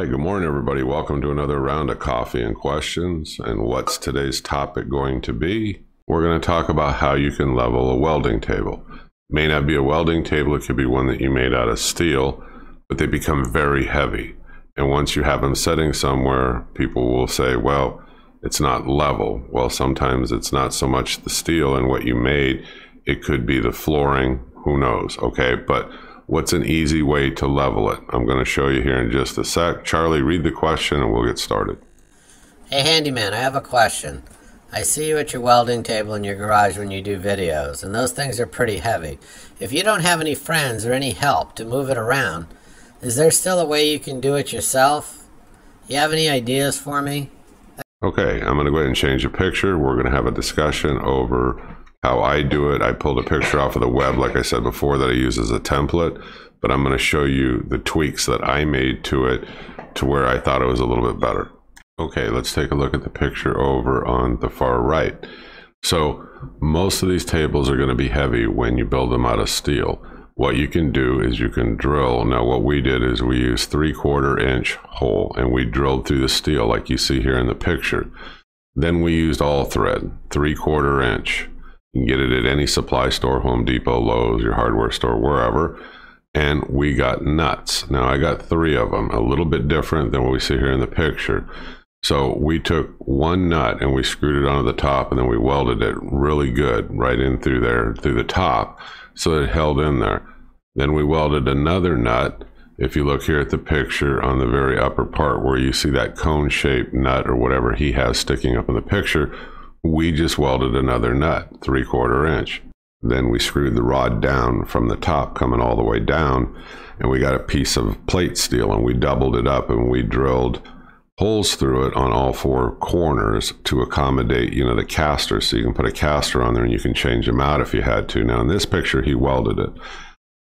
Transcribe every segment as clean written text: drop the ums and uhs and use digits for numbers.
Hi, good morning, everybody. Welcome to another round of coffee and questions. And what's today's topic going to be? We're going to talk about how you can level a welding table. It may not be a welding table, it could be one that you made out of steel, but they become very heavy. And once you have them sitting somewhere, people will say, well, it's not level. Well, sometimes it's not so much the steel and what you made, it could be the flooring, who knows, okay? But what's an easy way to level it? I'm going to show you here in just a sec. Charlie, read the question and we'll get started. Hey handyman, I have a question. I see you at your welding table in your garage when you do videos, and those things are pretty heavy. If you don't have any friends or any help to move it around, is there still a way you can do it yourself? You have any ideas for me? Okay, I'm going to go ahead and change the picture. We're going to have a discussion over how I do it. I pulled a picture off of the web, like I said before, that I use as a template, but I'm going to show you the tweaks that I made to it to where I thought it was a little bit better. Okay, let's take a look at the picture over on the far right. So most of these tables are going to be heavy when you build them out of steel. What you can do is you can drill. Now what we did is we used 3/4 inch hole and we drilled through the steel like you see here in the picture. Then we used all thread, 3/4 inch. You can get it at any supply store, Home Depot, Lowe's, your hardware store, wherever. And we got nuts. Now I got 3 of them, a little bit different than what we see here in the picture. So we took one nut and we screwed it onto the top, and then we welded it really good right in through there, through the top, so it held in there. Then we welded another nut. If you look here at the picture on the very upper part where you see that cone-shaped nut or whatever he has sticking up in the picture, we just welded another nut, 3/4 inch. Then we screwed the rod down from the top coming all the way down, and we got a piece of plate steel and we doubled it up and we drilled holes through it on all 4 corners to accommodate, you know, the caster. So you can put a caster on there and you can change them out if you had to. Now in this picture, he welded it.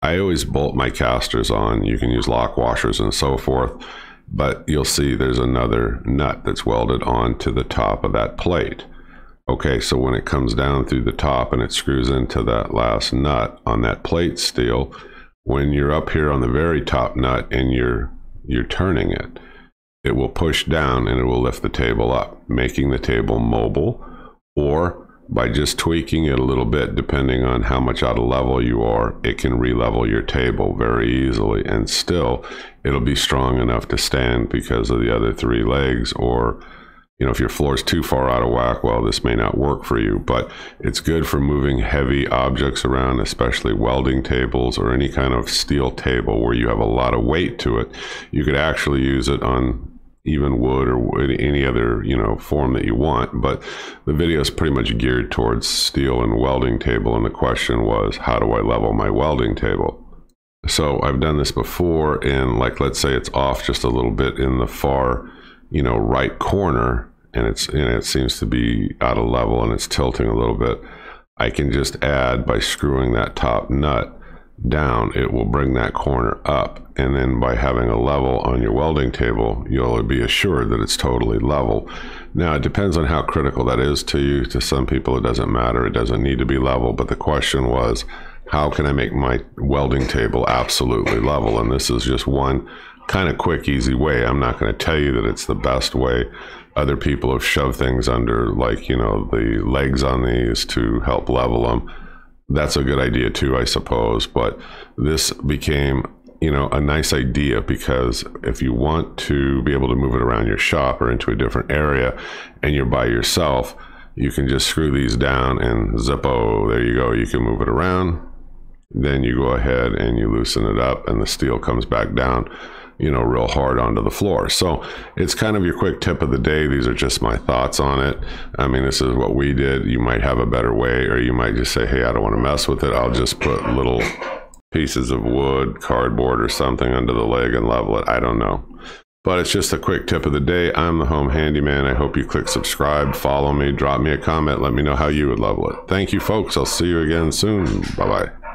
I always bolt my casters on. You can use lock washers and so forth, but you'll see there's another nut that's welded onto the top of that plate. Okay, so when it comes down through the top and it screws into that last nut on that plate steel, when you're up here on the very top nut and you're turning it, it will push down and it will lift the table up, making the table mobile, or by just tweaking it a little bit, depending on how much out of level you are, it can re-level your table very easily, and still it'll be strong enough to stand because of the other 3 legs. Or, you know, if your floor is too far out of whack, well, this may not work for you, but it's good for moving heavy objects around, especially welding tables or any kind of steel table where you have a lot of weight to it. You could actually use it on even wood or any other, you know, form that you want, but the video is pretty much geared towards steel and welding table, and the question was, how do I level my welding table? So I've done this before, and like, let's say it's off just a little bit in the far, you know, right corner, and it seems to be out of level and it's tilting a little bit. I can just add, by screwing that top nut down, it will bring that corner up, and then by having a level on your welding table, you'll be assured that it's totally level. Now it depends on how critical that is to you. To some people it doesn't matter, it doesn't need to be level, but the question was, how can I make my welding table absolutely level? And this is just one kind of quick, easy way. I'm not going to tell you that it's the best way. Other people have shoved things under, like, you know, the legs on these to help level them. That's a good idea too, I suppose, but this became, you know, a nice idea, because if you want to be able to move it around your shop or into a different area and you're by yourself, you can just screw these down and zippo, there you go, you can move it around. Then you go ahead and you loosen it up and the steel comes back down, you know, real hard onto the floor. So it's kind of your quick tip of the day. These are just my thoughts on it. I mean, this is what we did. You might have a better way, or you might just say, hey, I don't want to mess with it. I'll just put little pieces of wood, cardboard or something under the leg and level it. I don't know. But it's just a quick tip of the day. I'm the Home Handyman. I hope you click subscribe, follow me, drop me a comment, let me know how you would level it. Thank you, folks. I'll see you again soon. Bye-bye.